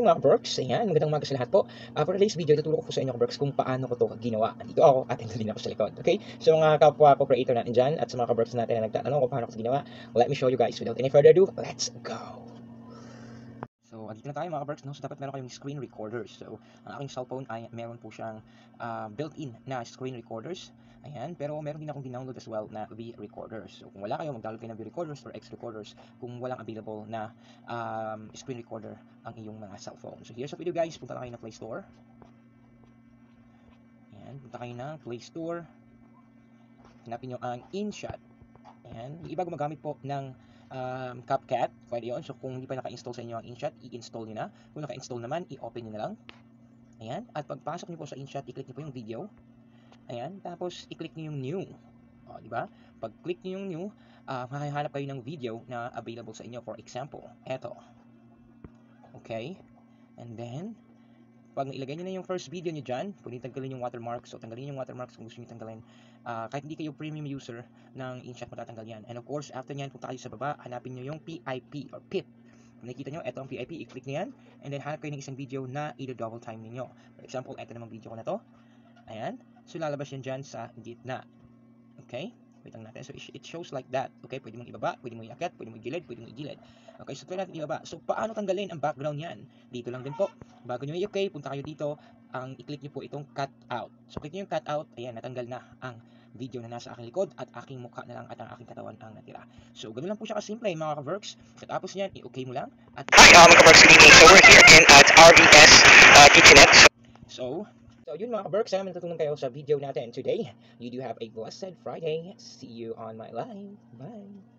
morning mga ka-Berks. Ayan, magandang umaga sa lahat po. For today's video, tuturo ko po sa inyo ka-Berks kung paano ko to ginawa. Andito ako at hindi din ako sa likod. Okay? So mga kapwa ko creator natin dyan at sa mga ka-Berks natin na nagtatanong kung paano ko to ginawa, let me show you guys. Without any further ado, let's go! So, andito na tayo mga ka-Berks, no? So, dapat meron kayong screen recorders. So, ang aking cellphone ay meron po siyang built-in na screen recorders. Ayan, pero meron din akong dinownload as well na V-recorders. So, kung wala kayo, mag-download kayo ng V-recorders or X-recorders kung walang available na screen recorder ang iyong mga cellphone. So, here's the video guys. Punta na kayo ng Play Store. Ayan, punta kayo ng Play Store. Hanapin nyo ang InShot. Ayan, yung iba gumagamit po ng CapCut, pwede yun. So kung hindi pa naka-install sa inyo ang InShot, i-install nyo na. Kung naka-install naman, i-open nyo na lang. Ayan, at pagpasok nyo po sa InShot, i-click nyo po yung video. Ayan, tapos i-click nyo yung new. O, di ba? Pag-click nyo yung new, makahanap kayo ng video na available sa inyo. For example, eto. Okay, and then pag nailagay nyo na yung first video nyo dyan, pwede tanggalin yung watermark. So tanggalin yung watermarks kung gusto nyo tanggalin. Kahit hindi kayo premium user ng InShot, matatanggal yan. And of course, after nyan, punta kayo sa baba, hanapin nyo yung PIP or PIP. Kung nakikita nyo, ito ang PIP, i-click nyo yan. And then hanap kayo ng isang video na i-double time ninyo. For example, ito namang video ko na to. Ayan. So lalabas yan dyan sa gitna. Okay? Wait lang natin. So it shows like that. Okay? Pwede mong ibaba, pwede mong iakyat, pwede mong igilid, pwede mong igilid. Okay? So try natin ibaba. So paano tanggalin ang background yan? Dito lang din po. Bago nyo i-okay, punta kayo dito. Ang i-click nyo po itong cut out. So click nyo yung cut out. Ayan, natanggal na ang video na nasa aking likod at aking mukha na lang at ang aking katawan ang natira. So ganoon lang po siya kasimple mga ka-Verks. Katapos niyan, i-okay mo lang. At Hi, ka-Berks, good evening. So we're here again at RVS Kitchenette. So yun mga ka-Berks, sana natutunan kayo sa video natin today. You do have a blessed Friday. See you on my live. Bye!